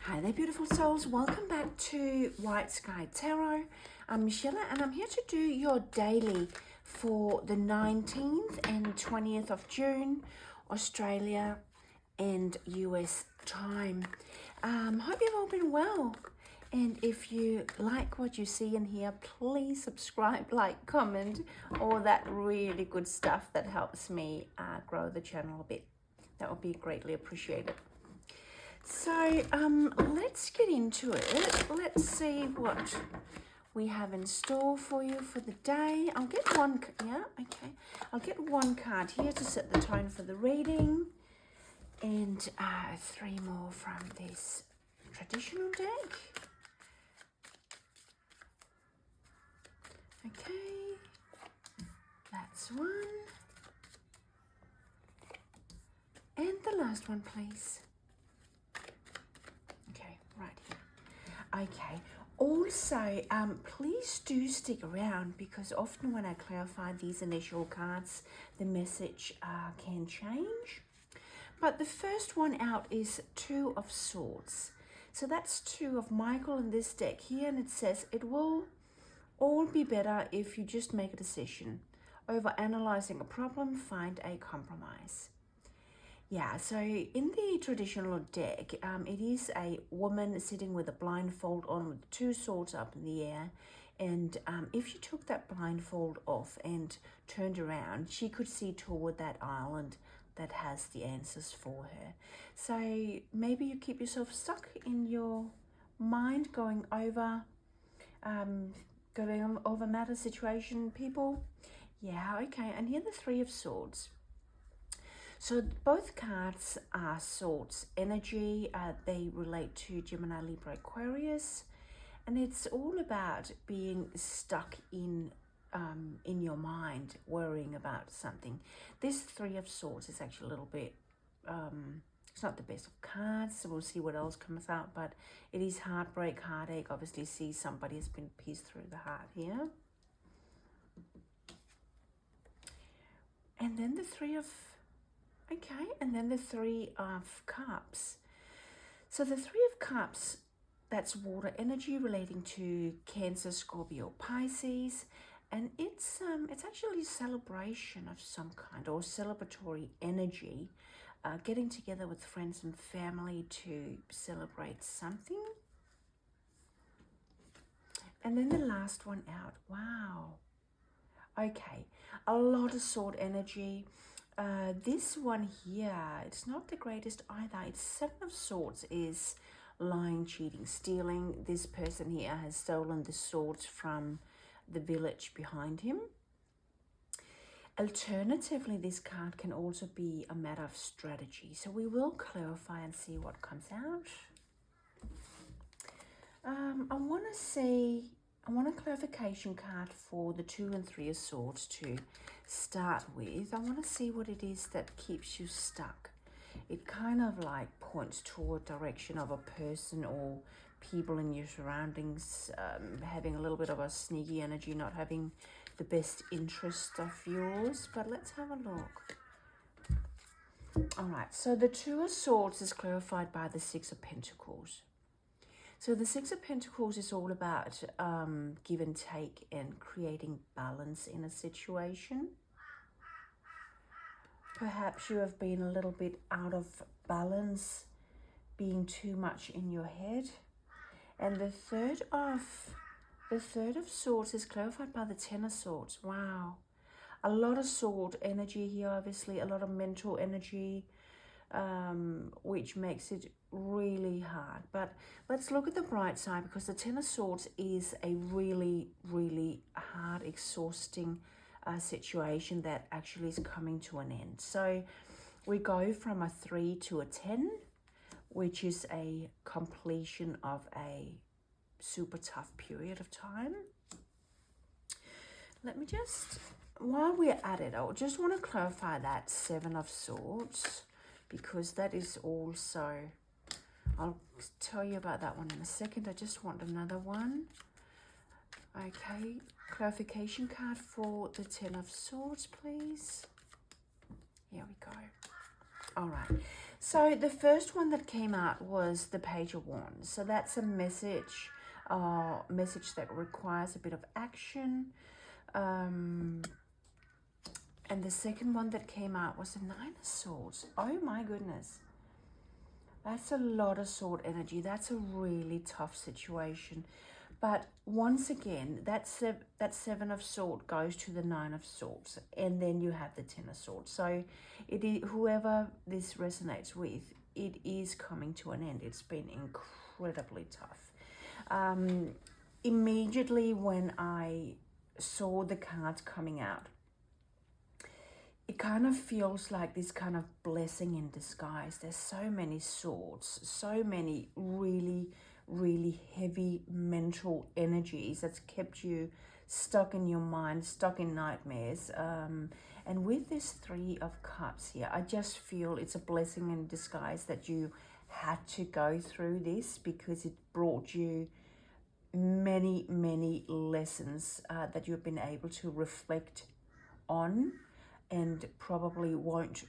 Hi there, beautiful souls. Welcome back to White Sky Tarot. I'm Michelle, and I'm here to do your daily for the 19th and 20th of June, Australia and US time. Hope you've all been well. And if you like what you see and hear, please subscribe, like, comment, all that really good stuff that helps me grow the channel a bit. That would be greatly appreciated. So let's get into it. Let's see what we have in store for you for the day. I'll get one, I'll get one card here to set the tone for the reading, and 3 more from this traditional deck. Okay, that's one. And the last one, please. Right here. Okay, also please do stick around, because often when I clarify these initial cards, the message can change. But the first one out is 2 of Swords. So that's 2 of Michael in this deck here, and it says it will all be better if you just make a decision. Over analyzing a problem, find a compromise. Yeah, so in the traditional deck, it is a woman sitting with a blindfold on with 2 swords up in the air. And if she took that blindfold off and turned around, she could see toward that island that has the answers for her. So maybe you keep yourself stuck in your mind going over matter, situation, people. Yeah, okay. And here the 3 of Swords. So both cards are Swords energy. They relate to Gemini, Libra, Aquarius, and it's all about being stuck in your mind, worrying about something. This 3 of Swords is actually a little bit, it's not the best of cards, so we'll see what else comes out, but it is heartbreak, heartache. Obviously see somebody has been pierced through the heart here. And then the 3 of and then the 3 of Cups. So the 3 of Cups, that's water energy relating to Cancer, Scorpio, Pisces, and it's actually a celebration of some kind, or celebratory energy, getting together with friends and family to celebrate something. And then the last one out. Wow. Okay, a lot of sword energy. This one here, it's not the greatest either. It's 7 of Swords is lying, cheating, stealing. This person here has stolen the swords from the village behind him. Alternatively, this card can also be a matter of strategy. So we will clarify and see what comes out. I want a clarification card for the 2 and 3 of Swords to start with. I want to see what it is that keeps you stuck. It kind of like points toward direction of a person or people in your surroundings, having a little bit of a sneaky energy, not having the best interest of yours. But let's have a look. All right, so the 2 of Swords is clarified by the 6 of Pentacles. So the 6 of Pentacles is all about give and take and creating balance in a situation. Perhaps you have been a little bit out of balance, being too much in your head. And the third of Swords is clarified by the 10 of Swords. Wow. A lot of sword energy here, obviously, a lot of mental energy, which makes it really hard. But let's look at the bright side, because the 10 of Swords is a really, really hard, exhausting situation that actually is coming to an end. So we go from a 3 to a 10, which is a completion of a super tough period of time. Let me just, while we're at it, I just want to clarify that 7 of Swords, because that is also, I'll tell you about that one in a second. I just want another one. Okay, clarification card for the 10 of Swords, please. Here we go. All right, So the first one that came out was the Page of Wands. So that's a message that requires a bit of action. And the second one that came out was the Nine of Swords. Oh my goodness. That's a lot of sword energy. That's a really tough situation. But once again, that Seven of Swords goes to the Nine of Swords. And then you have the Ten of Swords. So it is, whoever this resonates with, it is coming to an end. It's been incredibly tough. Immediately when I saw the cards coming out, it kind of feels like this kind of blessing in disguise. There's so many swords, so many really, really heavy mental energies that's kept you stuck in your mind, stuck in nightmares. And with this Three of Cups here, I just feel it's a blessing in disguise that you had to go through this, because it brought you many, many lessons that you've been able to reflect on, and probably won't,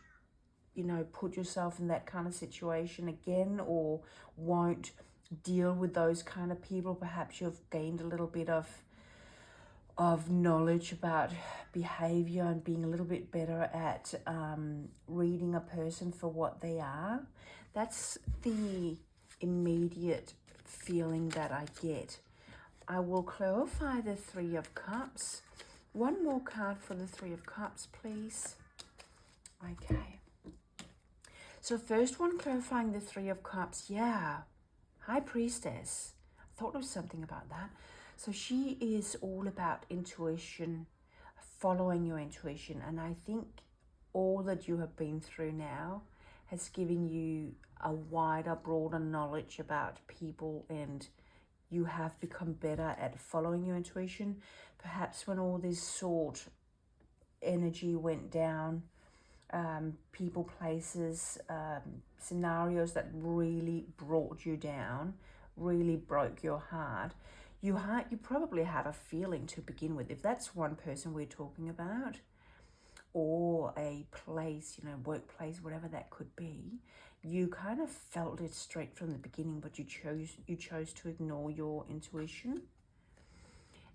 you know, put yourself in that kind of situation again, or won't deal with those kind of people. Perhaps you've gained a little bit of knowledge about behavior and being a little bit better at reading a person for what they are. That's the immediate feeling that I get. I will clarify the Three of Cups. One more card for the Three of Cups, please. Okay. So first one, clarifying the Three of Cups. Yeah. High Priestess. I thought of something about that. So she is all about intuition, following your intuition. And I think all that you have been through now has given you a wider, broader knowledge about people, and you have become better at following your intuition. Perhaps when all this sword energy went down, people, places, scenarios that really brought you down, really broke your heart, you probably had a feeling to begin with. If that's one person we're talking about, or a place, you know, workplace, whatever that could be, you kind of felt it straight from the beginning, but you chose to ignore your intuition.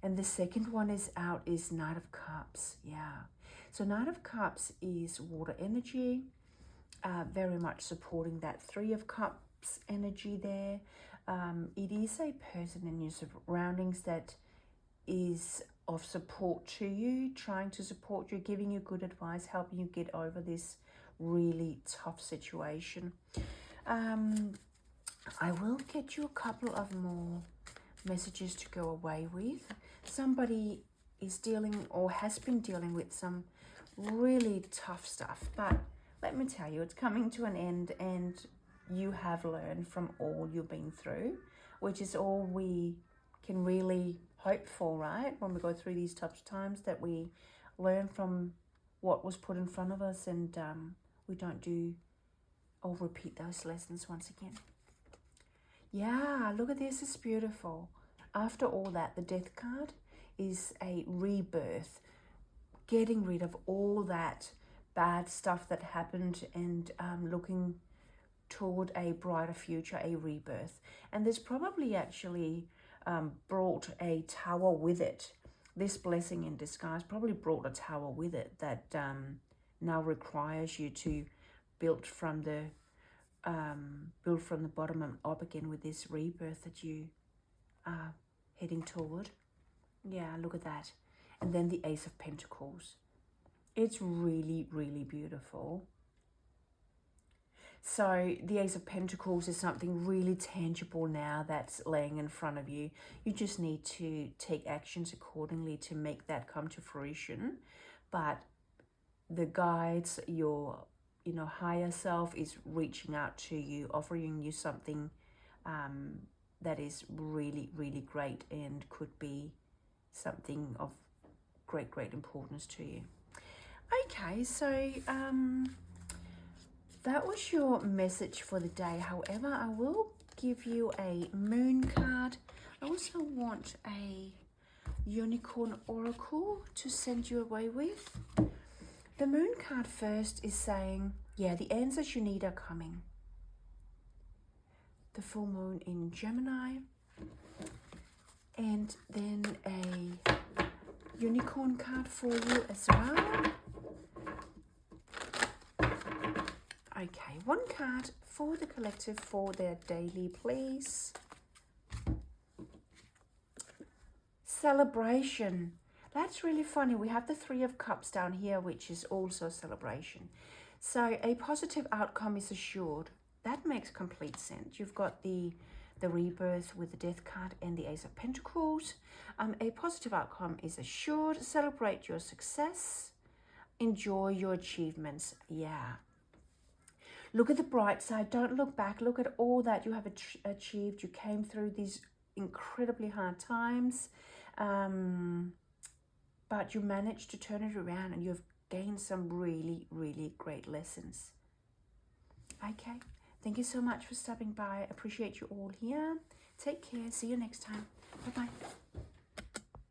And the second one is Knight of Cups. Yeah. So Knight of Cups is water energy, very much supporting that Three of Cups energy there. It is a person in your surroundings that is of support to you, trying to support you, giving you good advice, helping you get over this really tough situation. I will get you a couple of more messages to go away with. Somebody is dealing or has been dealing with some really tough stuff, but let me tell you, it's coming to an end, and you have learned from all you've been through, which is all we can really hope for, right? When we go through these tough times, that we learn from what was put in front of us, and we don't do or repeat those lessons once again. Yeah, look at this, it's beautiful. After all that, the Death card is a rebirth, getting rid of all that bad stuff that happened, and looking toward a brighter future, a rebirth. And there's probably actually brought a tower with it. This blessing in disguise probably brought a tower with it that now requires you to build from the bottom and up again with this rebirth that you are heading toward. Yeah, look at that. And then the Ace of Pentacles. It's really, really beautiful. So the Ace of Pentacles is something really tangible now that's laying in front of you. You just need to take actions accordingly to make that come to fruition. But the guides, your higher self is reaching out to you, offering you something that is really, really great, and could be something of great, great importance to you. Okay, so that was your message for the day. However, I will give you a moon card. I also want a unicorn oracle to send you away with. The moon card first is saying, Yeah, the answers you need are coming. The full moon in Gemini. And then a unicorn card for you as well. Okay, one card for the collective for their daily, please. Celebration. That's really funny. We have the Three of Cups down here, which is also celebration. So a positive outcome is assured. That makes complete sense. You've got the rebirth with the Death card and the Ace of Pentacles. A positive outcome is assured. Celebrate your success. Enjoy your achievements. Yeah. Look at the bright side. Don't look back. Look at all that you have achieved. You came through these incredibly hard times. But you managed to turn it around and you've gained some really, really great lessons. Okay. Thank you so much for stopping by. Appreciate you all here. Take care. See you next time. Bye-bye.